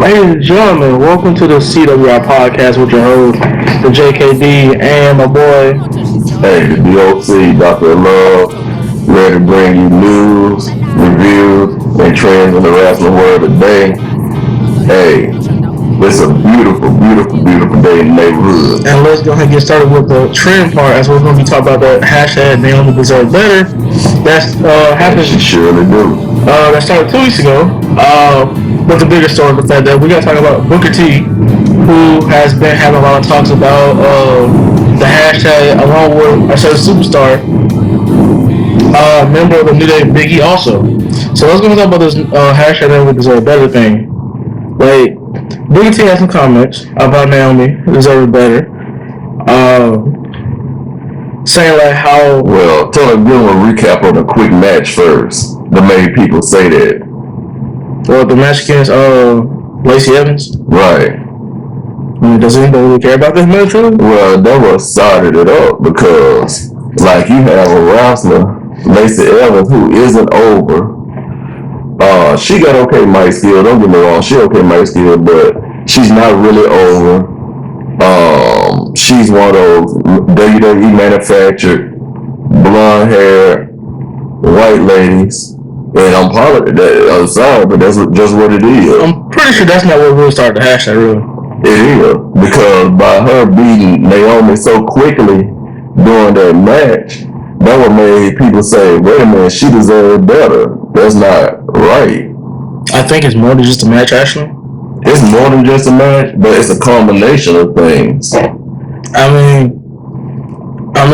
Ladies and gentlemen, welcome to the CWR podcast with your host, the JKD, and my boy. Hey, the DOC, Dr. Love, ready to bring you news, reviews, and trends in the wrestling world today. Hey, it's a beautiful day in the neighborhood. And let's go ahead and get started with the trend part, as we're going to be talking about the hashtag Naomi deserves better. That's happened. She surely do. That started 2 weeks ago. But the bigger story is the fact that we got to talk about Booker T, who has been having a lot of talks about the hashtag along with a certain superstar, member of the New Day Big E also. So let's go talk about this hashtag Naomi deserves better thing. Like, Booker T has some comments about Naomi deserves better. Saying like how... Well, tell a good one recap on a quick match first that made people say that. Well, the match against Lacey Evans? Right. Does anybody really care about this match really? Well, that was started it up because, like, you have a wrestler, Lacey Evans, who isn't over. She got okay mic skill, don't get me wrong, she okay mic skill, but she's not really over. She's one of those WWE manufactured blonde hair white ladies. And I'm sorry, but that's just what it is. I'm pretty sure that's not what really started the hashtag, really. It is, because by her beating Naomi so quickly during that match, that what made people say, wait a minute, she deserved better. That's not right. I think it's more than just a match, actually. It's more than just a match, but it's a combination of things. I mean,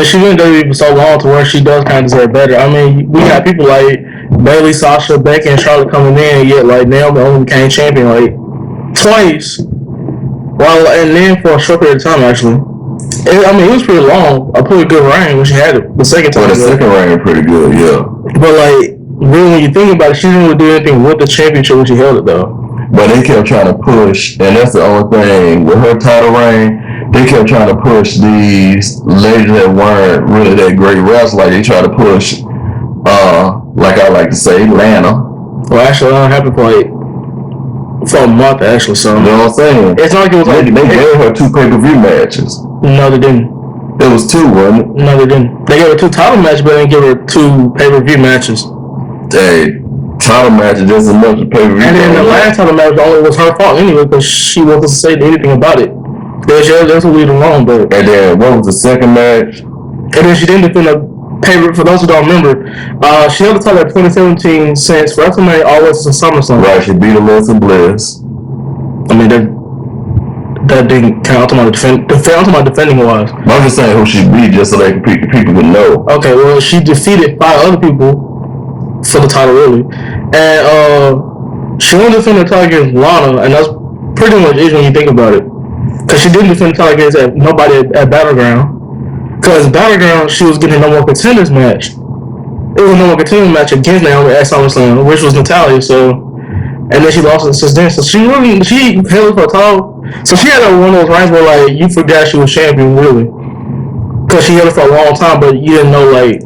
she's been in WWE for so long to where she does kind of deserve better. I mean, we got people like Bayley Sasha, Becky, and Charlotte coming in, yet like Naomi only became champion like twice. Well, and then for a short period of time, actually. It was pretty long. A pretty good reign when she had it the second time. Well, the second reign pretty good, yeah. But like, really, when you think about it, she didn't really do anything with the championship when she held it, though. But they kept trying to push, and that's the only thing with her title reign. They kept trying to push these ladies that weren't really that great wrestlers. Like they tried to push, like I like to say, Lana. Well, actually, that happened for a month, actually. So you know what I'm saying? It's not like it was they gave her 2 pay-per-view matches. No, they didn't. It was 2, wasn't it? No, they didn't. They gave her 2 title matches, but they didn't give her 2 pay-per-view matches. Hey, title matches just as much as pay-per-view. And then the last title match only was her fault anyway, because she wasn't saying anything about it. That's what we did wrong, but. And then what was the second match? And then she didn't defend a pay-per-view. For those who don't remember, she held the title at 2017 since WrestleMania always in SummerSlam. Right, she beat Alexa Bliss. I mean, that didn't count. I'm talking about defending wise. I'm just saying who she beat, just so they people would know. Okay, well, she defeated 5 other people for the title, really, and she only defended the title against Lana, and that's pretty much it when you think about it. Because she didn't defend the title against nobody at Battleground. Because Battleground, she was getting a No More Contenders match. It was a No More Contenders match against Naomi at SummerSlam, which was Natalya. So, and then she lost it since then. So she held it for a title. So she had one of those reigns where like you forgot she was champion, really. Because she held it for a long time, but you didn't know like.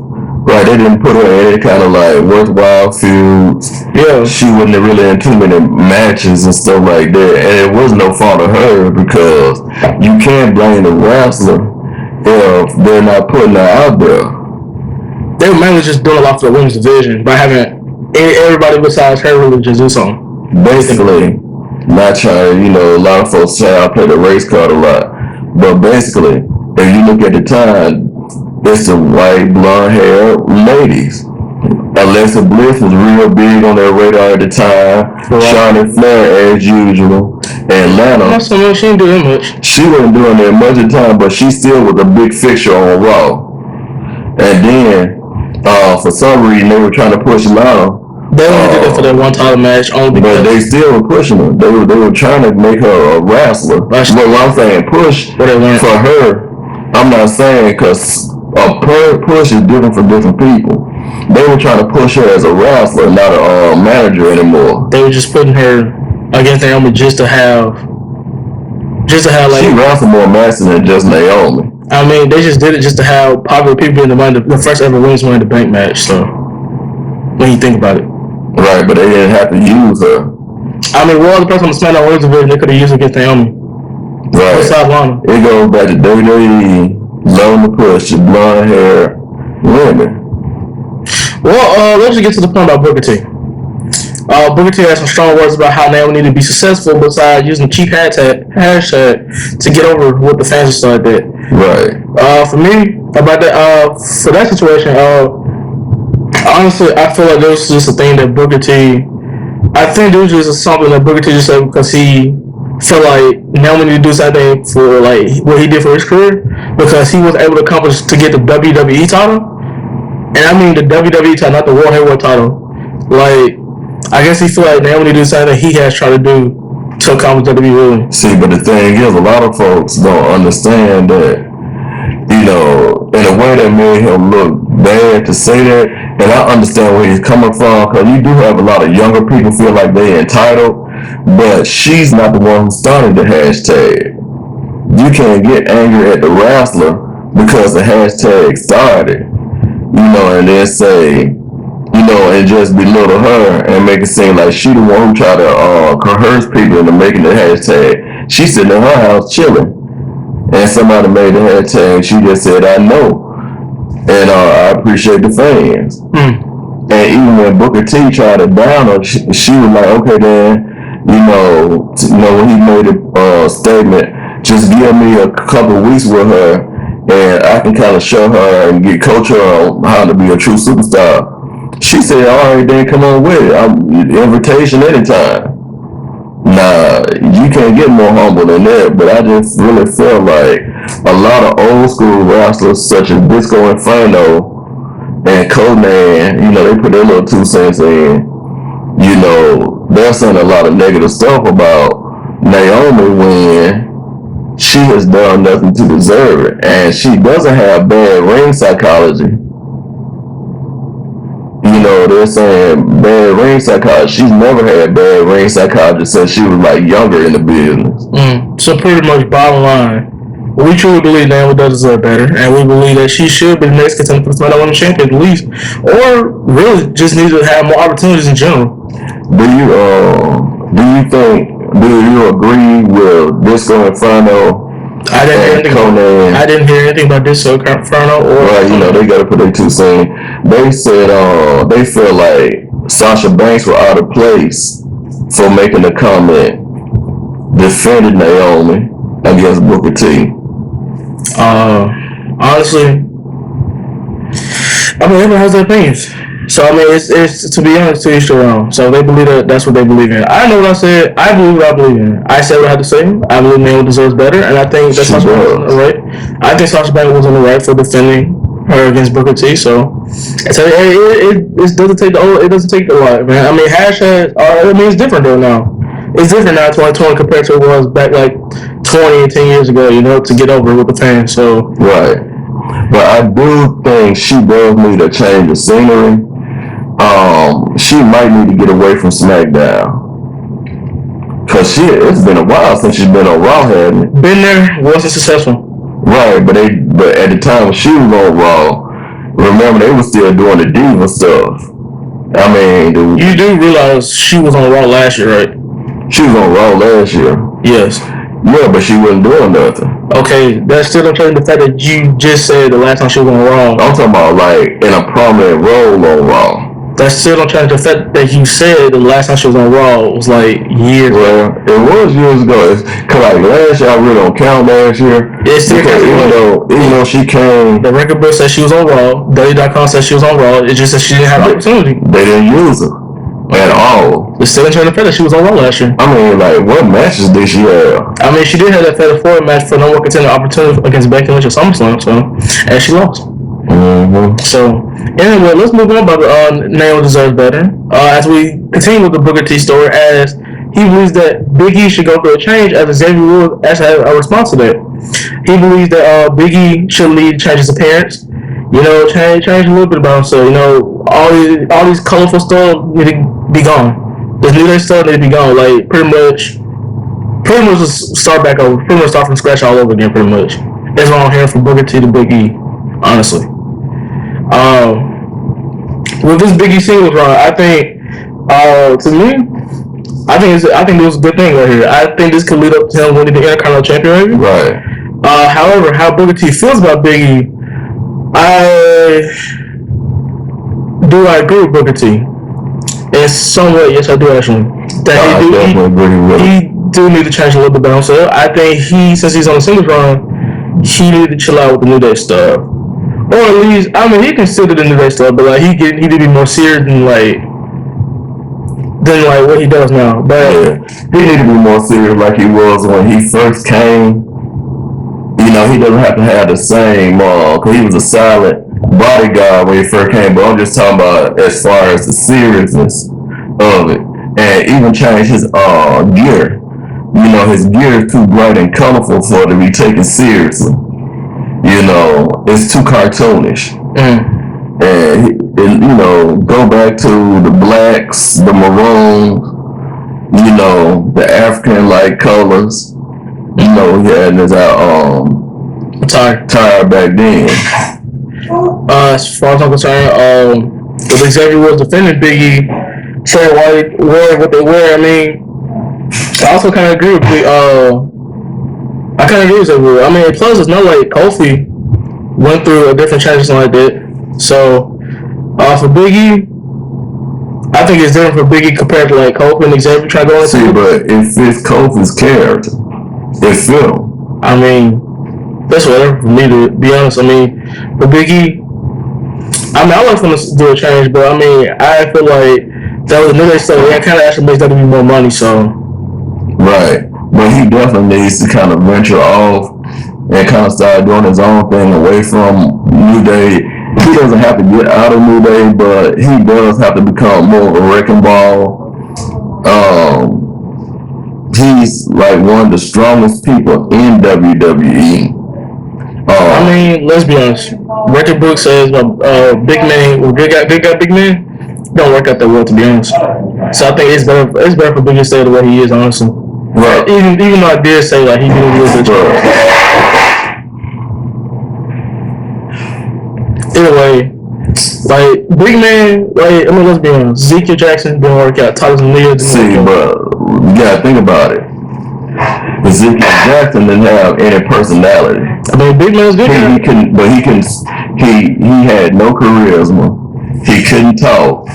Right, they didn't put her in any kind of like worthwhile feuds. Yeah. She wasn't really in too many matches and stuff like that. And it was no fault of her because you can't blame the wrestler if they're not putting her out there. They were mainly just doing a lot for the women's division by having everybody besides her really just do something. Basically, not trying, a lot of folks say I play the race card a lot. But basically, if you look at the time, it's the white blonde hair ladies. Alexa Bliss was real big on their radar at the time. Right. Charlotte Flair as usual. And Lana. Not so much, she didn't do that much. She wasn't doing that much at the time, but she still was a big fixture on Raw. And then, for some reason, they were trying to push Lana. They only did it for that one title match only because. But they still were pushing her. They were trying to make her a wrestler. But what I'm saying, push for her, I'm not saying because a push is different for different people. They were trying to push her as a wrestler, not a manager anymore. They were just putting her against Naomi just to have like. She wrestled more matches than just Naomi. I mean, they just did it just to have popular people in the first ever women's Money in the Bank match. So when you think about it, right? But they didn't have to use her. I mean, what other person on the SmackDown Women's division they could have used against Naomi? Right. Besides Lana. It goes back to WWE, loving to push the blonde hair women. Well, let's just get to the point about Booker T. Booker T has some strong words about how Naomi needed to be successful besides using cheap hashtag to get over with the fans and stuff like that. Right. For me, about that, for that situation, honestly, I feel like this was just a thing that Booker T. I think this was just something that Booker T just said because he felt like Naomi needed to do something for like what he did for his career because he was able to accomplish to get the WWE title. And I mean the WWE title, not the World Heavyweight title. Like, I guess he feel like Naomi needed to do something he has tried to do to accomplish WWE. See, but the thing is, a lot of folks don't understand that, you know, in a way that made him look bad to say that. And I understand where he's coming from, because you do have a lot of younger people feel like they're entitled, but she's not the one who started the hashtag. You can't get angry at the wrestler because the hashtag started, you know, and then say, you know, and just belittle her and make it seem like she the one who tried to coerce people into making the hashtag. She's sitting in her house chilling, and somebody made the hashtag. She just said, "I know," and I appreciate the fans. And even when Booker T tried to down her, she was like, "Okay, then, you know, when he made a statement, just give me a couple of weeks with her, and I can kind of show her and coach her on how to be a true superstar." She said, "All right, then come on with it. Invitation anytime." Nah, you can't get more humble than that. But I just really feel like a lot of old school wrestlers such as Disco Inferno and Conan, you know, they put their little 2 cents in. You know, they're saying a lot of negative stuff about Naomi when she has done nothing to deserve it. And she doesn't have bad ring psychology. You know, they're saying bad ring psychology. She's never had bad ring psychology since she was like younger in the business. So pretty much bottom line, we truly believe Naomi does deserve better, and we believe that she should be the next contender for the SmackDown Women's Champion at least, or really just needs to have more opportunities in general. Do you agree with Disco Inferno? I didn't hear anything about Disco Inferno or. Well, you know, they got to put their 2 cents. They said they feel like Sasha Banks was out of place for making a comment defending Naomi against Booker T. Honestly, I mean, everyone has their opinions. So I mean, it's to be honest, to each their own. So they believe that's what they believe in. I know what I said. I believe what I believe in. I said what I had to say. I believe Naomi deserves better, and I think that's Sasha Banks on the right. I think Sasha Banks was on the right for defending her against Booker T. So it doesn't take a lot, man. I mean, hashtags it's different though now. It's different now, 2020 compared to what it was back like 20 and 10 years ago. You know, to get over with the fans. So right. But I do think she does need a change of scenery. She might need to get away from SmackDown, cause it's been a while since she's been on Raw, hasn't it? Been there, wasn't successful. Right, but at the time when she was on Raw, remember they were still doing the diva stuff. I mean, you do realize she was on Raw last year, right? She was on Raw last year. Yes. Yeah, but she wasn't doing nothing. Okay, that's still not changing the fact that you just said the last time she was on Raw. I'm talking about like in a prominent role on Raw. That still don't change the fact that you said the last time she was on Raw was like years ago. Well, it was years ago. Cause like last year, I really don't count last year. It's still even though she came. The record book said she was on Raw. WWE.com said she was on Raw. It's just that she didn't have the opportunity. They didn't use her at all. It's still change the fact that she was on Raw last year. I mean, like, what matches did she have? I mean, she did have that Fatal 4 match for number 1 contender opportunity against Becky Lynch at SummerSlam, and she lost. So, anyway, let's move on about Naomi deserves better. As we continue with the Booker T story, as he believes that Big E should go through a change, as Xavier Woods actually has a response to that. He believes that Big E should change his appearance. You know, change a little bit about himself. You know, all these colorful stuff need to be gone. This New Day stuff need to be gone. Like pretty much just start back over. Pretty much start from scratch all over again. Pretty much. That's what I'm hearing from Booker T to Big E. Honestly. With this Big E singles run, I think, to me, I think it was a good thing right here. I think this could lead up to him winning the Intercontinental Champion. Maybe. Right. However, how Booker T feels about Biggie, I agree with Booker T. In some way, yes, I do actually. That he do need to change a little bit about himself. I think since he's on the singles run, he need to chill out with the New Day stuff. Or at least, I mean, he can still do the New Day stuff, but like he need to be more serious than like what he does now. But he need to be more serious like he was when he first came. You know, he doesn't have to have the same, because he was a silent bodyguard when he first came, but I'm just talking about as far as the seriousness of it. And even change his gear. You know, his gear is too bright and colorful for it to be taken seriously. You know, it's too cartoonish. And, you know, go back to the blacks, the maroon, you know, the African-like colors. You know, he had his attire back then. As far as I'm concerned, if Xavier was defending Biggie, Trey White wear what they wear, I mean, I also kind of agree with I kind of agree with Xavier. I mean, plus it's not like Kofi went through a different change like that. So, for Biggie, I think it's different for Biggie compared to like Kofi and Xavier trying to go into. See, but it fits Kofi's character. It fits. I mean, that's whatever for me, to be honest. I mean, for Biggie, I mean, I like them to do a change, but I mean, I feel like that was another stuff. That kind of actually makes that to be more money. So, right, but he definitely needs to kind of venture off and kind of start doing his own thing away from New Day. He doesn't have to get out of New Day, but he does have to become more of a wrecking ball. He's like one of the strongest people in WWE. I mean, let's be honest. Record book says big man, big man, don't work out that well, to be honest. So I think it's better for Biggie to stay the way he is, honestly. Right. Even though I did say like he did a real good job. Either way, like big man, like I mean, let's be honest. Ezekiel Jackson didn't work out. Titus O'Neil didn't work out. But you gotta think about it. Ezekiel Jackson didn't have any personality. I mean, big man's good. He had no charisma. He couldn't talk. He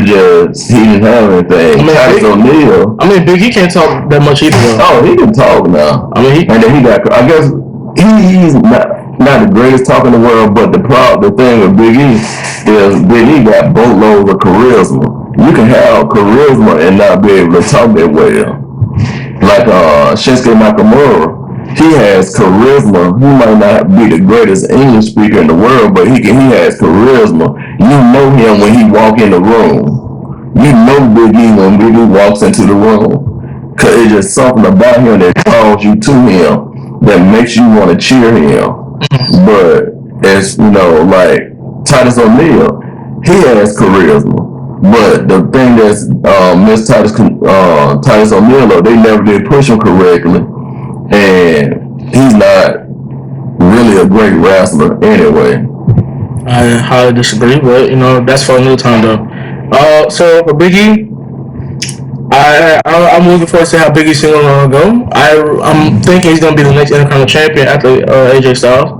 didn't have anything. I mean, Titus O'Neil. I mean, Big, he can't talk that much either. Oh, he can talk now. I mean, and then he got. I guess he's not the greatest talker in the world, but the thing with Big E is Big E got boatloads of charisma. You can have charisma and not be able to talk that well. Like Shinsuke Nakamura, he has charisma. He might not be the greatest English speaker in the world, but he has charisma. You know him when he walk in the room. You know Big E when Big E walks into the room, cause it's just something about him that draws you to him, that makes you want to cheer him. But as you know, like Titus O'Neil, he has charisma. But the thing that's Miss Titus O'Neil, they never did push him correctly, and he's not really a great wrestler anyway. I highly disagree, but you know that's for a new time though. So for Big E, I'm looking forward to see how Big E's single run go. I'm thinking he's gonna be the next Intercontinental Champion after AJ Styles.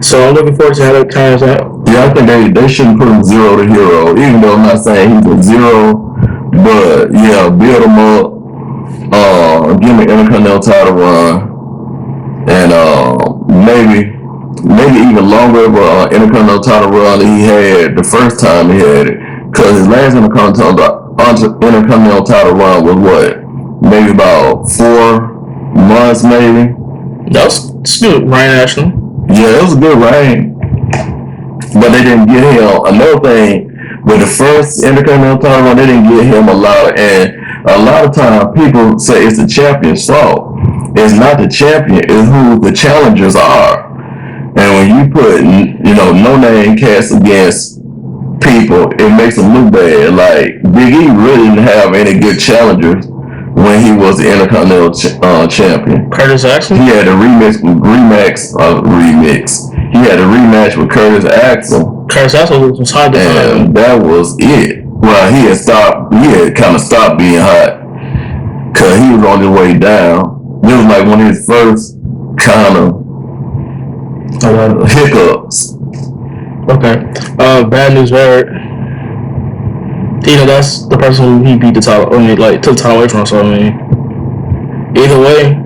So I'm looking forward to how that turns out. Yeah, I think they shouldn't put him 0 to hero, even though I'm not saying he's a 0, but yeah, build him up, give him an Intercontinental title run, and maybe even longer of an Intercontinental title run than he had the first time he had it, because his last Intercontinental title run was what? Maybe about 4 months, maybe? That was good, Ryan Ashley. Yeah, it was a good reign, but they didn't get him. Another thing, with the first Intercontinental title run, they didn't get him a lot, and a lot of times people say it's the champion's fault. It's not the champion, it's who the challengers are. And when you put, no-name cats against people, it makes them look bad. Like, Big E really didn't have any good challengers when he was the Intercontinental champion. Curtis Axel? He had a remix with He had a rematch with Curtis Axel. Curtis Axel was hot, and that was it. Well, he had kind of stopped being hot. was on his way down. It was like one of his first kind of hiccups. Okay. Bad news bear. That's the person who he beat the title, like took the title away from. So either way,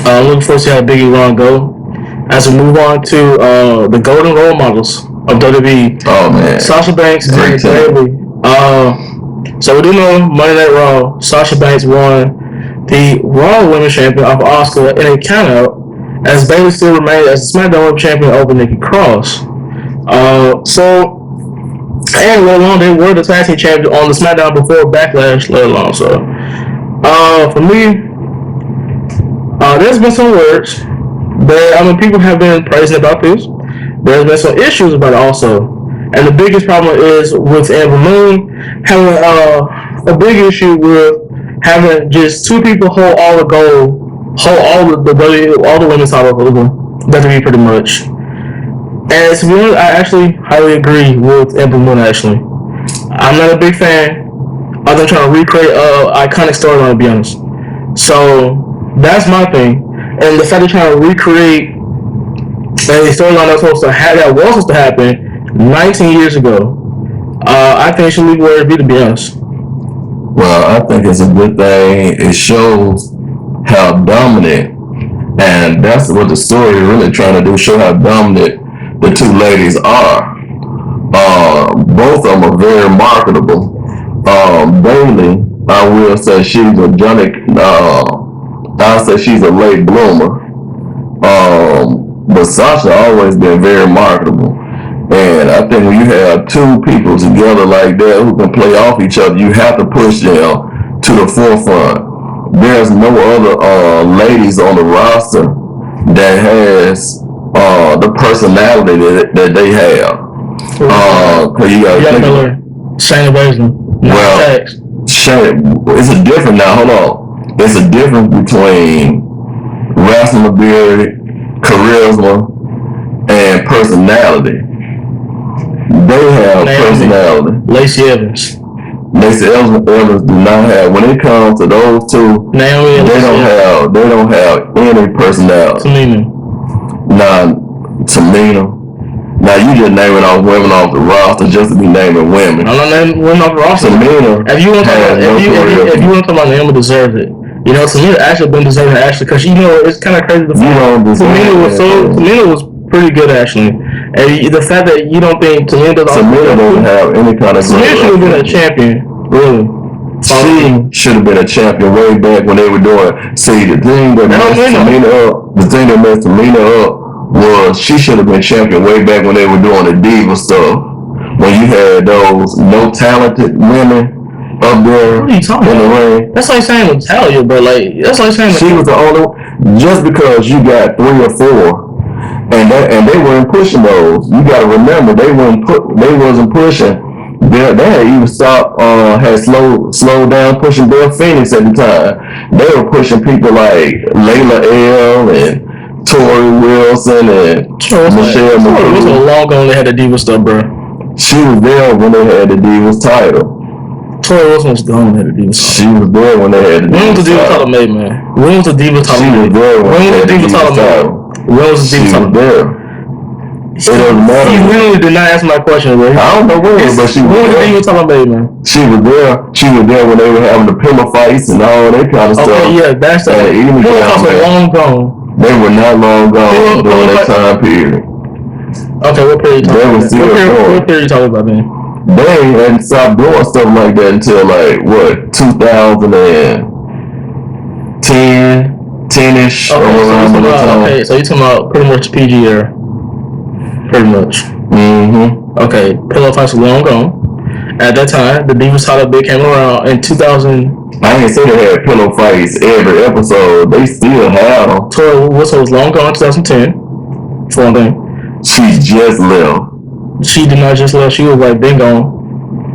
I'm looking forward to see how Big E Ron go. As we move on to the golden role models of WWE. Oh man, Sasha Banks and Bayley. So we do know Monday Night Raw, Sasha Banks won the Raw Women's Champion off Asuka in a countout, as Bayley still remained as the SmackDown Women's Champion over Nikki Cross. And let alone they were the tag team champions on the SmackDown before Backlash, let alone. So, for me, there's been some words that people have been praising about this. There's been some issues about it also, and the biggest problem is with Amber Moon having a big issue with having just two people hold all the gold, hold all the women's title for WWE pretty much. And to be honest, I actually highly agree with Ember Moon. Actually, I'm not a big fan of them trying to recreate iconic storyline. To be honest, so that's my thing. And the fact they're trying to recreate a storyline that was supposed to happen 19 years ago, I think it should leave where it be. To be honest. Well, I think it's a good thing. It shows how dominant, and that's what the story is really trying to do. Show how dominant the two ladies are. Both of them are very marketable. Bayley, I will say she's a I'll say she's a late bloomer. But Sasha always been very marketable. And I think when you have two people together like that who can play off each other, you have to push them to the forefront. There's no other ladies on the roster that has the personality that they have. You got Miller, Shayna Baszler. Well, it's a difference now. Hold on. There's a difference between wrestling ability, charisma, and personality. They have Naomi, personality. Lacey Evans do not have. When it comes to those two, Naomi and they don't have any personality. Tamina. Now you just naming off women off the roster just to be naming women. I'm not naming women off the roster. Tamina. If you want to talk about Naomi deserves it. Tamina actually been deserving because it's kind of crazy. Tamina was pretty good actually, and the fact that you don't think Tamina doesn't have any kind of. Tamina should have been a champion, really. She should have been a champion way back when they were doing. See, the thing that messed Tamina up was she should have been champion way back when they were doing the diva stuff. When you had those no talented women up there in the ring. That's like saying Natalia, but that's like saying she was the only one. Just because you got 3 or 4. And they weren't pushing those. You got to remember, they wasn't pushing. They had even stopped, had slowed down pushing Belle Phoenix at the time. They were pushing people like Layla L and Tori Wilson and Michelle McGee. It was a long ago when they had the Divas stuff, bro. She was there when they had the Divas title. Tori Wilson was gone when they had the Divas title. She was there when they had the Divas title. When was the Divas title made, man? When was the Divas title made? She was there when they had the Divas title. When was the Divas title there? It doesn't matter. He really did not answer my question, bro. I don't know when, but she was there. When was the Divas title made, man? She was there. She was there when they were having the pillow fights and all that kind of stuff. Okay, yeah, that's the pillow fights were long gone. They were not long gone during that time period. Okay, what period are you talking about? What period are you talking about, man? They hadn't stopped doing stuff like that until 2010, 10-ish. Okay, so you're talking about pretty much PG era. Pretty much. Mm-hmm. Okay, pillow fights were long gone. At that time, the Divas title bid came around in 2000. I didn't say they had pillow fights every episode. They still have them. Tori Wilson was long gone in 2010. For one thing. She just left. She did not just left. She was been gone.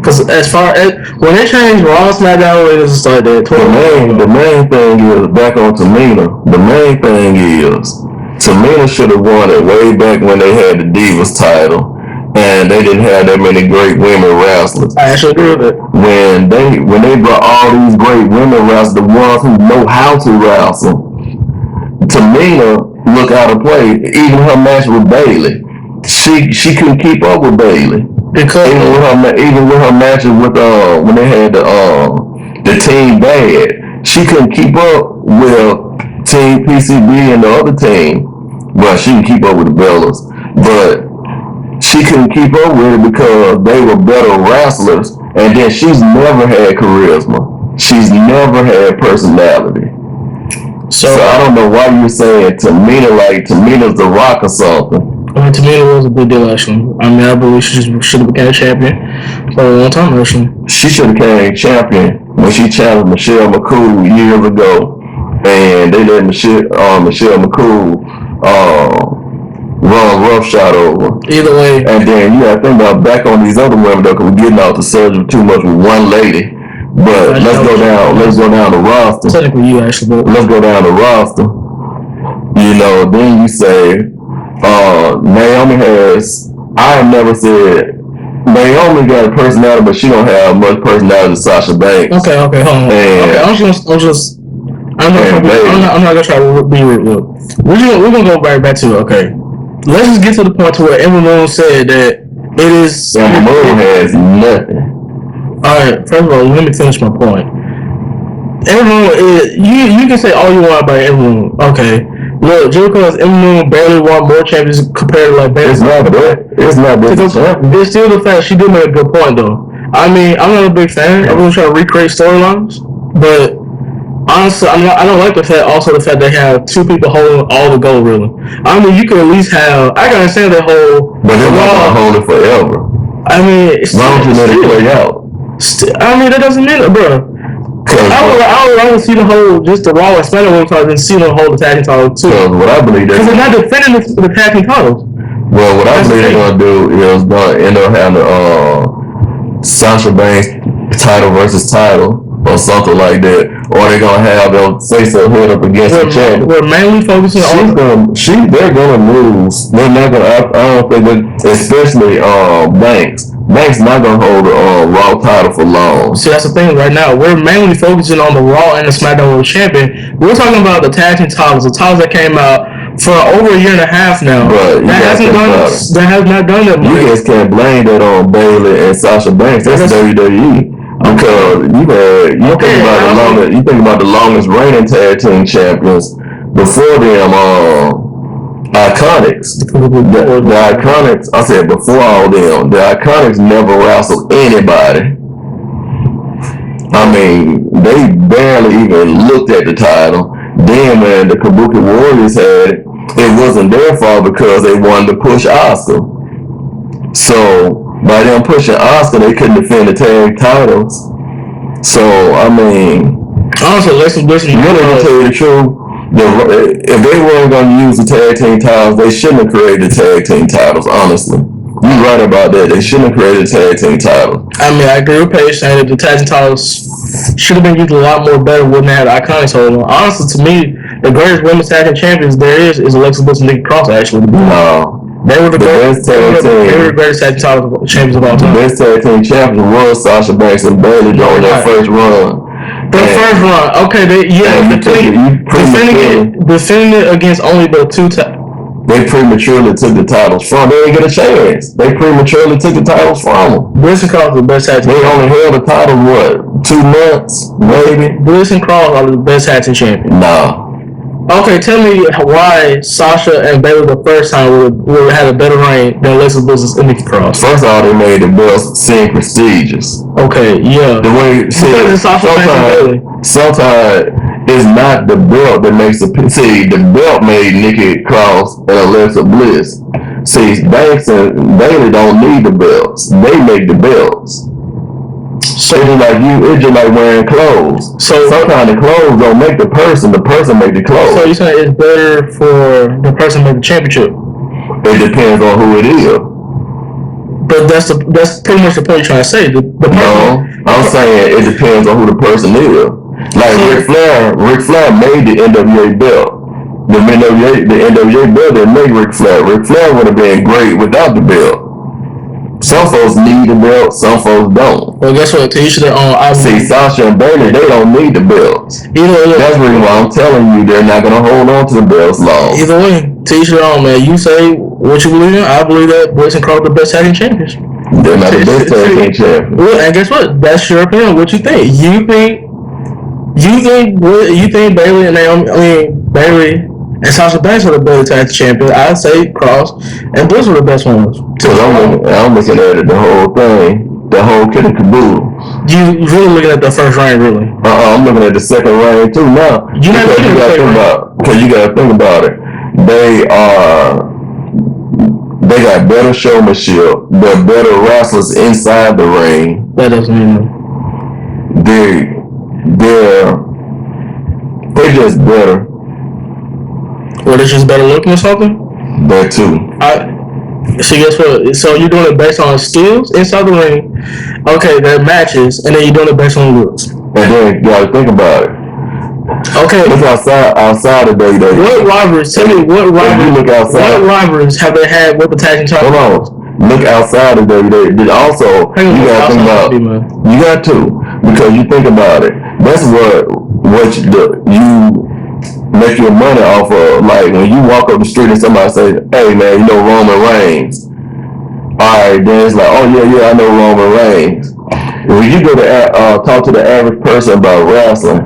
Because as far as when they changed Raw, SmackDown, it was just like that. The main thing is back on Tamina. The main thing is Tamina should have won it way back when they had the Divas title. and they didn't have that many great women wrestlers. I actually agree with it. When they brought all these great women wrestlers, the ones who know how to wrestle, Tamina look out of place. Even her match with Bayley, she couldn't keep up with Bayley. Because even with her matches with when they had the Team Bad, she couldn't keep up with Team PCB and the other team. Well, she can keep up with the Bellas, but she couldn't keep up with it because they were better wrestlers. And then she's never had charisma. She's never had personality. So I don't know why you're saying Tamina like Tamina's the Rock or something. I mean, Tamina was a big deal actually. I mean, I believe she should have become a champion for a long time actually. She should have became champion when she challenged Michelle McCool years ago, and they let Michelle McCool run roughshod over. Either way. And then you gotta think about back on these other women though, because we're getting out the surgery too much with one lady. But let's go down the roster. Technically you actually, but let's go down the roster. You know, then you say Naomi has, I have never said Naomi got a personality, but she don't have much personality as Sasha Banks. Okay, hold on. Okay, I'm not gonna try to be rude. We're gonna go back to it, okay. Let's just get to the point to where Emma Moon said that it is. Emma Moon has nothing. Alright, first of all, let me finish my point. Emma Moon is, you can say all you want about Emma Moon, okay. Look, just because Emma Moon barely won more champions compared to like Bayley. It's not that. It's still the fact she did make a good point though. I mean, I'm not a big fan. Everyone's trying to recreate storylines, but honestly, I don't like the fact they have two people holding all the gold, really. I mean, you could at least have, I can understand that whole. But they're not going to hold it forever. I mean, as long as you let it play out. I mean, that doesn't mean it, bro. I would rather see the whole, just the Raw and SmackDown titles than see them hold the tag team titles too. What I believe because they're not defending the tag team titles. Well, what I believe they're going to do is going to end up having the Sasha Banks title versus title. Or something like that, or they're gonna have them face their head up against the champion. We're mainly focusing on. They're gonna lose. They're not gonna. I don't think that, especially Banks. Banks not gonna hold the Raw title for long. See, that's the thing. Right now, we're mainly focusing on the Raw and the SmackDown World Champion. We're talking about the tag team titles, the titles that came out for over a year and a half now. But that has not done that much. You guys can't blame that on Bayley and Sasha Banks. That's WWE. Because you think about the longest reigning tag team champions before them Iconics. The Iconics, I said before all them, the Iconics never wrestled anybody. I mean, they barely even looked at the title. Then when the Kabuki Warriors had it, it wasn't their fault because they wanted to push Asuka. So by them pushing Asuka, they couldn't defend the tag titles. So, I mean, honestly, listen. Really, to tell you the truth, if they weren't going to use the tag team titles, they shouldn't have created the tag team titles, honestly. You're right about that. They shouldn't have created the tag team titles. I mean, I agree with Paige saying that the tag team titles should have been used a lot more better when they had Iconics holding on. Honestly, to me, the greatest women's tag team champions there is Alexa Bliss and Nikki Cross, actually. No. They were the greatest tag team title champions of all time. The best tag team champions was Sasha Banks and Bayley during their first run. First run, okay, defending it against only the two. They prematurely took the titles from. They didn't get a chance. They prematurely took the titles from them. Bliss and Cross are the best tag team. They only held the title 2 months, maybe. Bliss and Cross are the best tag team champions. Nah. Okay, tell me why Sasha and Bayley the first time would have a better reign than Alexa Bliss and Nikki Cross. First of all, they made the belts seem prestigious. Okay, yeah. The way sometimes it's not the belt that makes the belt made Nikki Cross and Alexa Bliss. See, Banks and Bayley don't need the belts. They make the belts. So it's just like wearing clothes. So sometimes the clothes don't make the person make the clothes. So you're saying it's better for the person to make the championship? It depends on who it is. But that's pretty much the point you're trying to say. No, I'm saying it depends on who the person is. Like Ric Flair made the NWA belt. The NWA belt didn't make Ric Flair. Ric Flair would have been great without the belt. Some folks need the belt, some folks don't. Well, guess what? To each their own. See, Sasha and Bayley, they don't need the belts. That's the reason why I'm telling you they're not gonna hold on to the belts long. Either way, to each their own, man. You say what you believe in. I believe that Bliss and Crow are the best tag team champions. They're not the best tag team champions. Well, and guess what? That's your opinion. What you think? You think Bayley and Bayley and Sasha Banks are the best tag champions. I'd say Cross and Bliss were the best ones. I'm looking at it, the whole thing, the whole kit and caboodle. You really looking at the first reign, really? I'm looking at the second reign too now. You gotta think about it. They got better showmanship. They're better wrestlers inside the ring. That doesn't mean they're just better. Or they're just better looking or something? That too. So guess what? So you're doing it based on skills inside the ring. Okay, they're matches, and then you're doing it based on looks. And then you gotta think about it. Okay. Look outside of WWE. What rivalries? Tell me what rivalries. Look outside. What rivalries have they had with the tag team title? Hold on. Look outside of WWE. Also, you gotta think about. You got to, because you think about it. That's what you make your money off of. Like when you walk up the street and somebody say, "Hey man, you know Roman Reigns." Alright, then it's like, "Oh yeah, I know Roman Reigns." When you go to talk to the average person about wrestling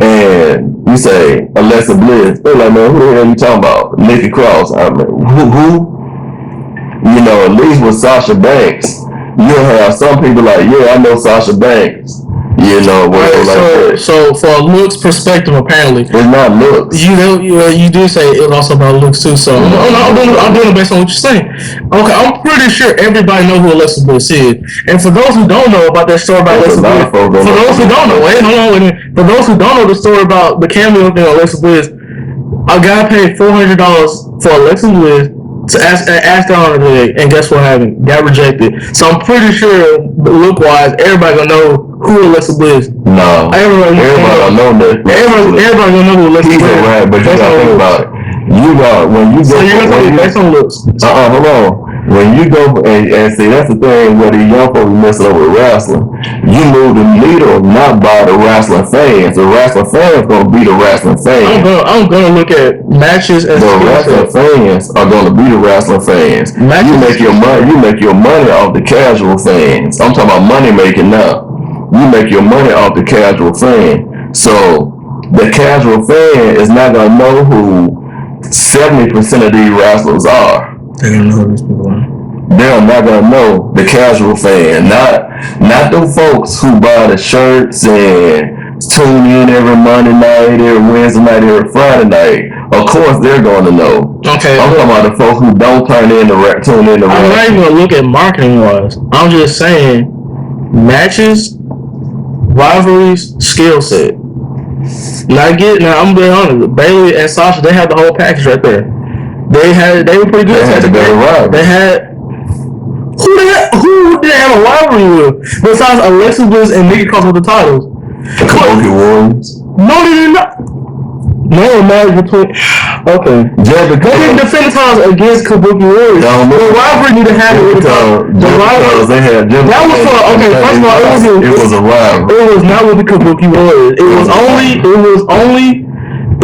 and you say Alexa Bliss, they're like, "Man, who the hell you talking about?" Nikki Cross. I mean, who? You know, at least with Sasha Banks, you'll have some people like, "Yeah, I know Sasha Banks." You know, so for a looks perspective, apparently it's not looks. You do say it's also about looks too. So I'm doing it based on what you're saying. Okay, I'm pretty sure everybody knows who Alexa Bliss is. And for those who don't know about that story about Alexa Bliss, for those who don't know, for those who don't know the story about the cameo thing on Alexa Bliss, a guy paid $400 for Alexa Bliss to ask her on it, and guess what happened? Got rejected. So I'm pretty sure, look wise, everybody gonna know who Alexa Bliss. No, everybody gonna know that. Everybody gonna know who Alexa Bliss. He's right, but you gotta think about it. So you're gonna tell me based on looks. Hold on. When you go and see, that's the thing where the young folks messing up with wrestling. You move the needle not by the wrestling fans. The wrestling fans gonna be the wrestling fans. I'm gonna look at matches and the wrestling fans are gonna be the wrestling fans. You make your money off the casual fans. I'm talking about money making now. You make your money off the casual fan. So the casual fan is not gonna know who 70% of these wrestlers are. They're gonna know who these people are. They're not gonna know the casual fan, not the folks who buy the shirts and tune in every Monday night, every Wednesday night, every Friday night. Of course, they're gonna know. Okay, I'm talking about the folks who don't tune in to I'm not even gonna look at marketing wise. I'm just saying matches, rivalries, skill set. Now I'm being honest. Bayley and Sasha, they had the whole package right there. They were pretty good. They had who did they have a rivalry with besides Alexa Bliss and Nikki Cross with the titles? Kabuki Warriors. No, they did not. No match between. Okay. They didn't defend the titles against Kabuki Warriors. The rivalry need to have it with the rivalry. They had that was for first of all, it was a rivalry. It was not with the Kabuki Warriors. It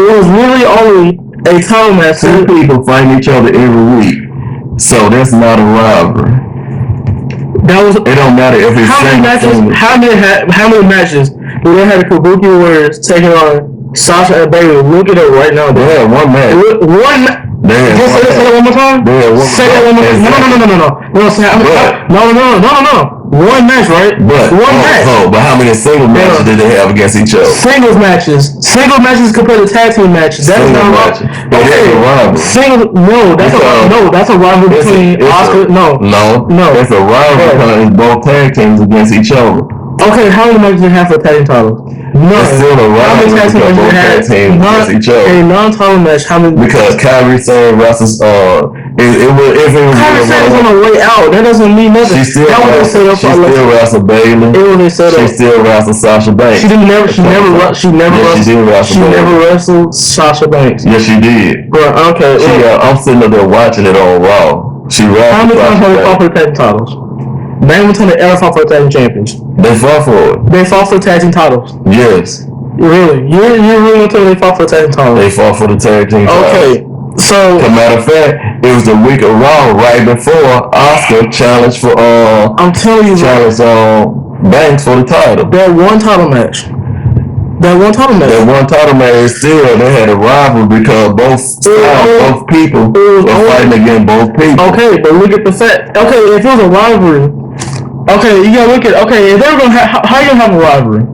was literally only a title match. Two people fighting each other every week, so that's not a rivalry. It don't matter if it's how many matches do they have the Kabuki Warriors taking on Sasha and Bayley? Look at it right now. They had one match. Say that one more time. Say that one more time. No. One match, right? One match. But how many single matches did they have against each other? Single matches compared to tag team matches. That's not a rivalry. That's a rivalry between Oscar. No. It's a rivalry because both tag teams against each other. Okay, how many matches do they have for tag team titles? No. It's still a rivalry because both tag teams against each other. A non-title match, how many? Because Kyrie Sane versus Kyrie Sane was on the way out. That doesn't mean nothing. She still wrestled Bayley. It was a setup. She still wrestled Sasha Banks. She never wrestled Sasha Banks. Yes, she did. Bro, okay. I'm sitting up there watching it on Raw. She wrestled. How many times have they fought for the tag titles? Name one time they ever fought for the tag team champions. They fought for it. They fought for the tag team titles. Yes. Really? You really want to tell me they fought for the tag team titles? They fought for the tag team titles. Okay. So, as a matter of fact, it was the week of Raw right before Oscar challenged for I'm telling you, challenged Banks for the title. That one title match still they had a rivalry because both people were fighting against both people. Okay, but look at the fact. Okay, if it was a rivalry, okay, you gotta look at. Okay, if they were gonna how you gonna have a rivalry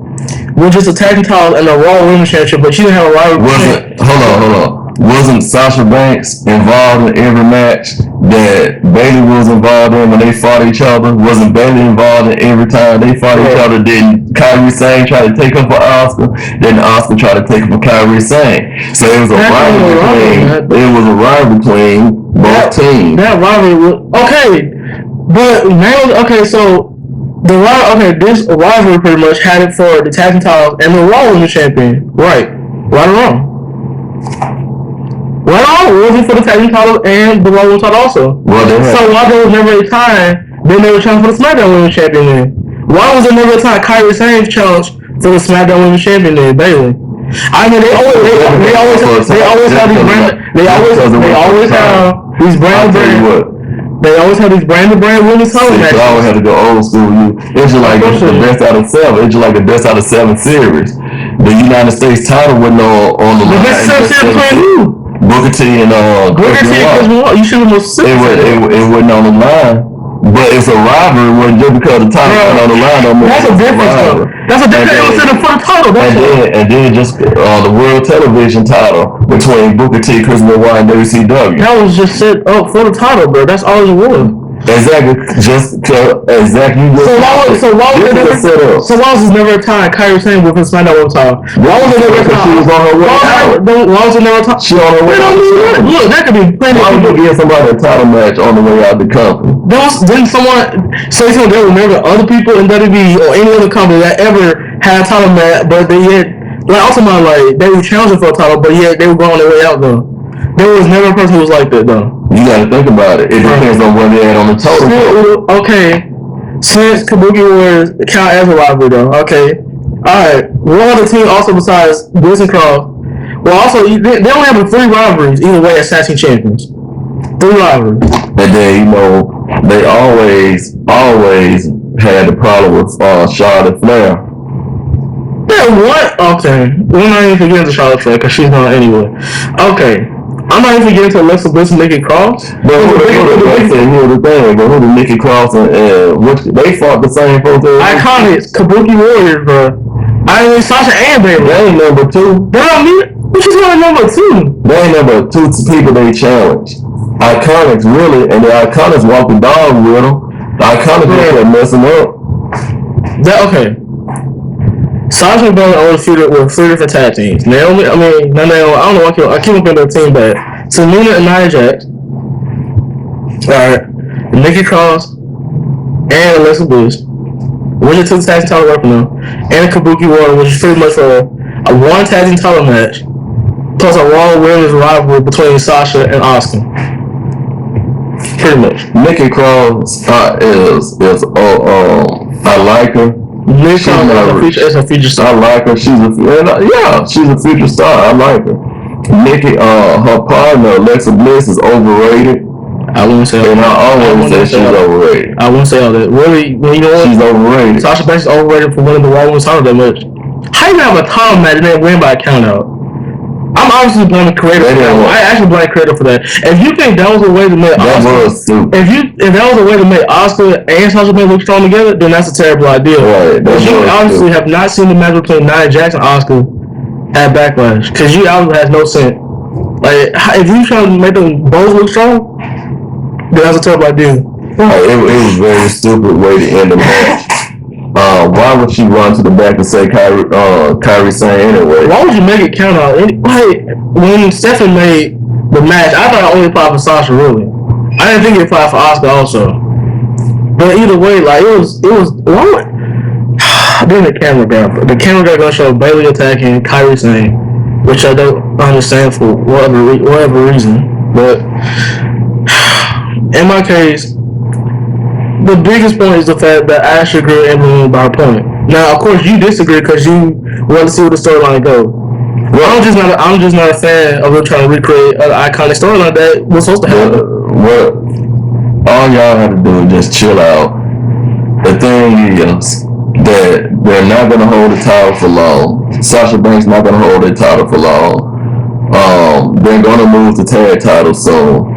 with just a tag team title and a Raw Women's Championship, but you didn't have a rivalry? Hold on. Wasn't Sasha Banks involved in every match that Bayley was involved in when they fought each other? Wasn't Bayley involved in every time they fought each other? Didn't Kairi Sane try to take her for Oscar? Didn't Oscar try to take her for Kairi Sane? So it was a rivalry between both teams. That rivalry was okay, but now so this rivalry pretty much had it for the tag team titles and the Raw Women's Champion. Right or wrong? Right on, was it for the tag team title and the Raw Women's title also? So why there was never a time they were challenging for the SmackDown Women's Champion then? Why was there never a time Kairi Sane challenged for the SmackDown Women's Champion then, Bayley? I mean, they always have these brand women's title matches. You always have to go old school. It's just like the best out of 7. It's just like the best out of 7 series. The United States title wasn't on the line. The best out of 7 playing who? Booker T and Chris Benoit. You should have most. It wasn't on the line, but it's a rivalry. When just because the title wasn't on the line, don't mean that's a difference. That's a difference. It was in the front title. And then just the world television title between Booker T, Chris Benoit, and WCW. That was just set up for the title, bro. That's all it was. Exactly. Exactly. So why was there never a time Kairi Sane with his SmackDown Women's title? Why was there never a time? She was on her way out. Why was there never a time? She on her way out. Look, that could be plenty. Why would you give somebody a title match on the way out of the company? Didn't someone say something? There were never other people in WWE or any other company that ever had a title match, but they yet they were challenging for a title, but yet they were going on their way out though. There was never a person who was like that though. You gotta think about it. It depends on where they're at on the total. Okay. Since Kabuki Warriors count as a rivalry though. Okay. Alright. What other team also besides Bliss and Cross? Well also they only have 3 rivalries either way as tag team champions. 3 rivalries. And then they always had the problem with Charlotte Flair. Yeah, what? Okay. We're not even getting to Charlotte Flair because she's not anyway. Okay. I'm not even getting to Alexa Bliss and Nikki Cross. But here's the thing. But who the Nikki Cross and they fought the same folks? Iconics, Kabuki Warriors, bro. I mean Sasha and Bayley. They ain't number 2. They don't need. Which is not number 2. They ain't number 2 people they challenge. Iconics really, and the Iconics walk the dog with them. The Iconics just kept messing up. Okay. Sasha and Bayley always feuded with 3 different tag teams. Naomi, I don't know I keep up in their team bad. Tamina and Nia Jax. Alright. Nikki Cross and Alexa Bliss. Which are 2 tag team title working on. And a Kabuki Warrior, which is pretty much for a 1 tag team title match. Plus a Raw Women's rivalry between Sasha and Asuka. Pretty much. Nikki Cross I like her. Nikki is a future star. I like her. She's a future star. I like her. Nikki, her partner Alexa Bliss is overrated. I wouldn't say all that. And I always say she's overrated. I wouldn't say all that. Really, you know what? She's overrated. Sasha Banks is overrated for winning the Raw Women's title that much. How you have a title match and then win by a count out? I'm obviously blaming creator for that. I actually blame creator for that. If you think that was a way to make if that was a way to make Oscar and Sasha Banks look strong together, then that's a terrible idea. Right. Because you obviously have not seen the match between Nia Jax and Oscar at Backlash. Because you obviously has no sense. Like, if you trying to make them both look strong, then that's a terrible idea. It was a very stupid way to end the match. Why would she run to the back and say Kairi Sane anyway? Why would you make it count out? When Stephanie made the match, I thought it only applied for Sasha, really. I didn't think it applied for Asuka also. But either way, like, it was then the camera guy gonna show Bayley attacking Kairi Sane, which I don't understand for whatever reason. But in my case, the biggest point is the fact that I actually agree with everyone by her point. Now, of course, you disagree because you want to see where the storyline goes. Well, I'm just not a fan of them trying to recreate an iconic storyline that was supposed to happen. Well, all y'all have to do is just chill out. The thing is that they're not going to hold the title for long. Sasha Banks not going to hold the title for long. They're going to move the tag title soon.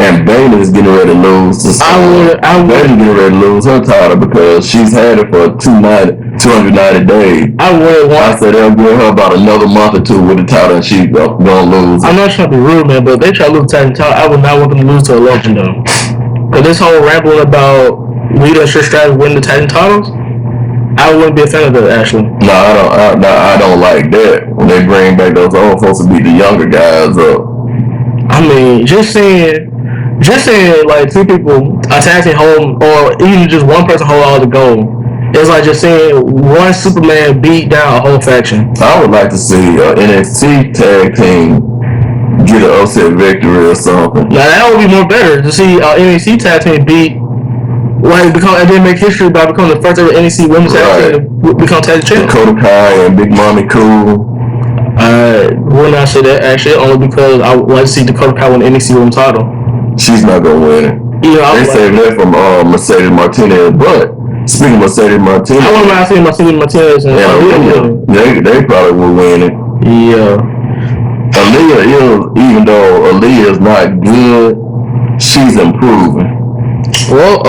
And Bayley is getting ready to lose. Bayley getting ready to lose her title because she's had it for 290 days. I said they'll give her about another month or two with the title and she's gonna lose. I'm not trying to be rude, man, but if they try to lose the title, I would not want them to lose to a legend, though. Because this whole rambling about leadership strategy winning the Titan titles, I wouldn't be a fan of that, actually. No, I don't like that. When they bring back those old folks to beat the younger guys up. I mean, just saying like two people attacking home, or even just one person hold all the gold. It's like just seeing one Superman beat down a whole faction. I would like to see an NXT tag team get an upset victory or something. Now that would be more better to see NXT tag team beat, like become and then make history by becoming the first ever NXT women's tag team to become tag champion. Dakota Kai and Big Mommy Cool. I would not say that actually, only because I would like to see Dakota Kai win the NXT women's title. She's not gonna win it. Yeah, they saved that from Mercedes Martinez, but speaking of Mercedes Martinez, I wouldn't mind seeing Mercedes Martinez and they probably will win it. Yeah. Aaliyah is, even though Aaliyah is not good, she's improving. Well,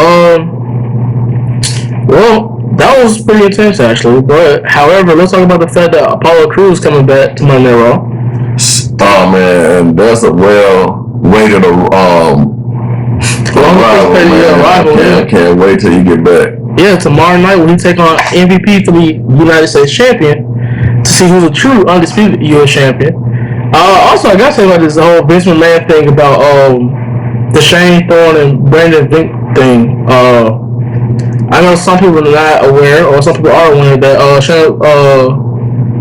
that was pretty intense actually. But however, let's talk about the fact that Apollo Crews coming back to Monday Raw. Oh man, that's a well-weighted arrival. I can't wait till you get back. Yeah, tomorrow night when he take on MVP for the United States champion to see who's a true undisputed U.S. champion. Also, I gotta say about this whole Vince McMahon thing about the Shane Thorne and Brandon Vink thing. I know some people are not aware, or some people are aware that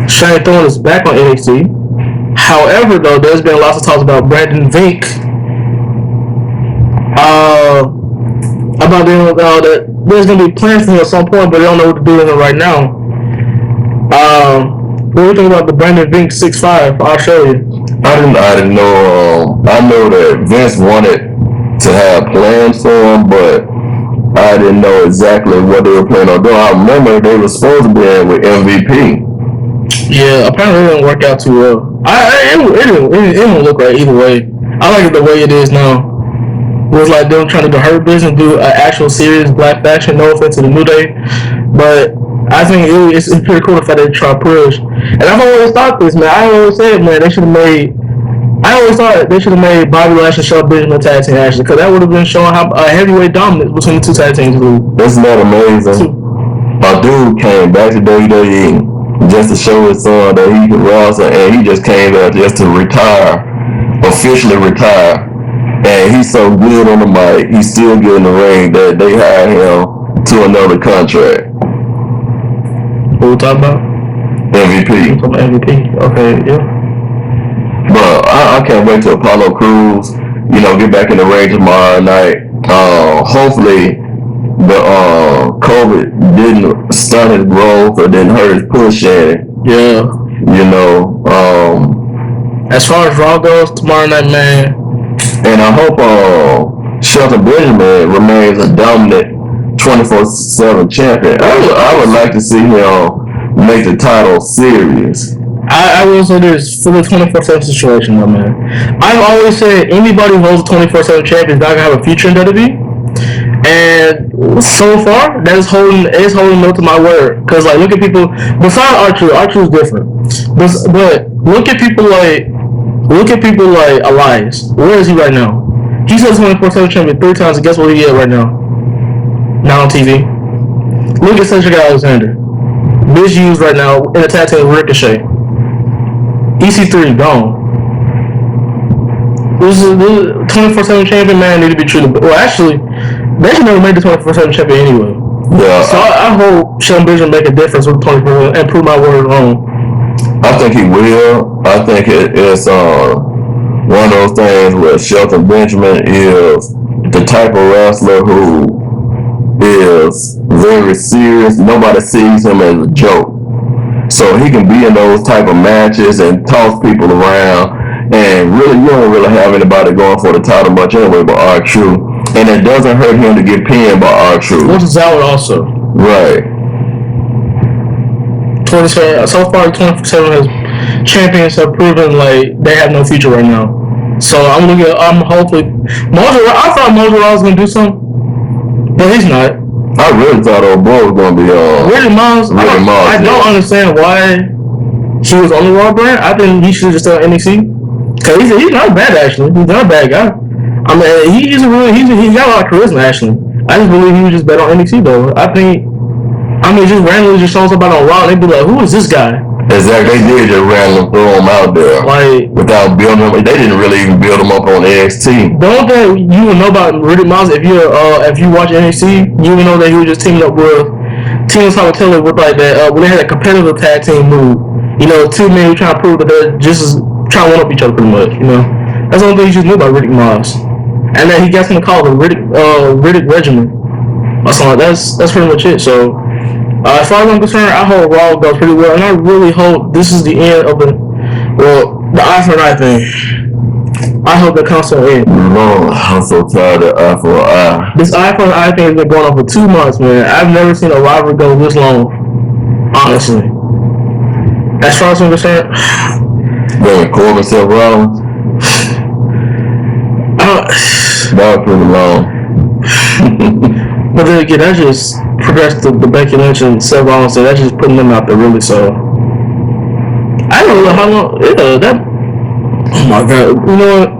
Shane Thorne is back on NXT. However, though, there's been lots of talks about Brandon Vink. About that there's gonna be plans for him at some point, but they don't know what to do with him right now. What do you think about the Brandon Vink 6'5"? I'll show you. I didn't know. I know that Vince wanted to have plans for him, but I didn't know exactly what they were planning on doing. I remember they were supposed to be in with MVP. Yeah, apparently it didn't work out too well. It didn't look right either way. I like it the way it is now. It was like them trying to do Hurt Business, do an actual serious black faction. No offense to the New Day, but I think it's pretty cool the fact they try to push. And I've always thought this, man. I always said, man, I always thought they should have made Bobby Lashley, Shelton Benjamin tag team actually, because that would have been showing how a heavyweight dominance between the two tag teams. Isn't that amazing? A dude came back to WWE just to show his son that he could wrestle, and he just came back just to officially retire. And he's so good on the mic, he's still good in the ring that they hired him to another contract. What we talking about? MVP. MVP. Okay, yeah. But I can't wait till Apollo Crews, get back in the ring tomorrow night. Hopefully the COVID didn't stunt his growth or didn't hurt his push in it. Yeah. As far as Raw goes tomorrow night, man. And I hope Shelton Benjamin remains a dominant 24/7 champion. I would like to see him make the title serious. I will say this for the 24/7 situation, though, man. I've always said anybody who holds a 24/7 champion is not gonna have a future in WWE. And so far, that is holding up to my word. Cause like, look at people besides Archer. Archer is different, but look at people like Elias. Where is he right now? He's a 24/7 champion 3 times, and guess what he is right now? Not on TV. Look at Cedric Alexander. Misused right now in a tag team with Ricochet. EC3 gone. This is the 24/7 champion, man. Need to be treated. Well, actually, they should never make the 24/7 champion anyway. Yeah. So I hope Shelton Benjamin make a difference with 24 and prove my word wrong. I think he will. I think it's one of those things where Shelton Benjamin is the type of wrestler who is very serious. Nobody sees him as a joke. So he can be in those type of matches and toss people around. And really, you don't really have anybody going for the title much anyway but R-Truth. And it doesn't hurt him to get pinned by R-Truth. What's Zoward also? Right. 27. So far, 27 has champions have proven like they have no future right now. So I'm hopefully I thought Mojo was gonna do something, but he's not. I really thought old boy was gonna be Really Miles. I don't understand why he was on the Raw brand. I think he should have just stayed on NXT. Cause he's not bad actually. He's not a bad guy. I mean he's got a lot of charisma actually. I just believe he was just better on NXT though. I mean just randomly just showing somebody on Raw and they'd be like, who is this guy? Exactly, they did just randomly throw him out there, like without building him. They didn't really even build him up on NXT. The only thing you would know about Riddick Moss if you watch NXT, you would know that he was just teaming up with Salvatore with like that when they had a competitive tag team move. You know, two men who trying to prove that they're just trying to one up each other pretty much. You know, that's the only thing you just knew about Riddick Moss, and then he got something called the Riddick Regiment. Or something. That's pretty much it. So. As far as I'm concerned, I hope Raw goes pretty well, and I really hope this is the end of the eye for an eye thing. I hope that comes to an end. Lord, I'm so tired of eye for an eye. This eye for an eye thing has been going on for 2 months, man. I've never seen a rivalry go this long, honestly. As far as I'm concerned, when Corbin Seth Rollins, that was pretty long. But then again, that just progressed to the Becky Lynch and Seth Rollins, so that's just putting them out there really. So I don't know how long that. Oh my god! You know what?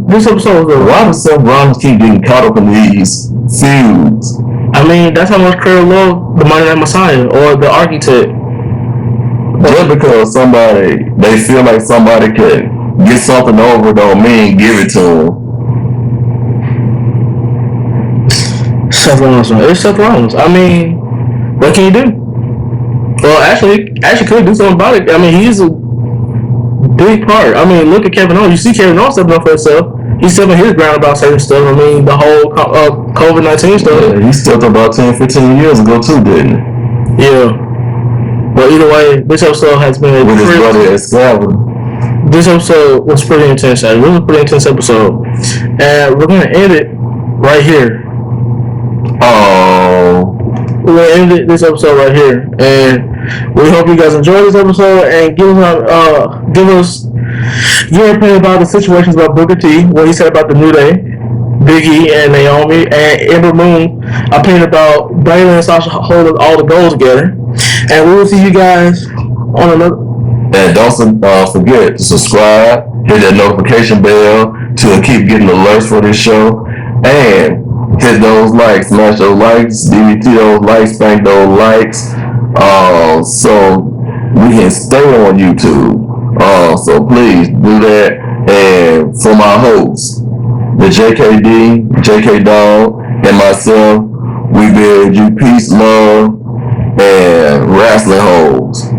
This episode was why does Seth Rollins keep getting caught up in these feuds? I mean, that's how much Curry loved the Monday Night Messiah or the Architect. Just because they feel like somebody could get something over, don't mean give it to them. Seth Rollins, it's Seth Rollins. I mean, what can you do? Well, actually could do something about it. I mean, he's a big part. I mean, look at Kevin Owens. You see Kevin Owens stepping up for himself. He's stepping his ground about certain stuff. I mean, the whole COVID-19 stuff. Yeah, he stepped about 10-15 years ago too, didn't he? Yeah. But either way, this episode has been with his brother Excalibur. This episode was pretty intense. It was a pretty intense episode, and we're gonna end it right here. Oh. We're gonna end this episode right here, and we hope you guys enjoyed this episode and give us your opinion about the situations about Booker T, what he said about the New Day, Big E and Naomi, and Ember Moon opinion about Bayley and Sasha holding all the goals together. And we will see you guys on another. And don't forget to subscribe, hit that notification bell to keep getting alerts for this show, and hit those likes, smash those likes, DVT those likes, spank those likes, so we can stay on YouTube. So please do that. And for my hosts, the JKD, JK Dog, and myself, we bid you peace, love, and wrestling hoes.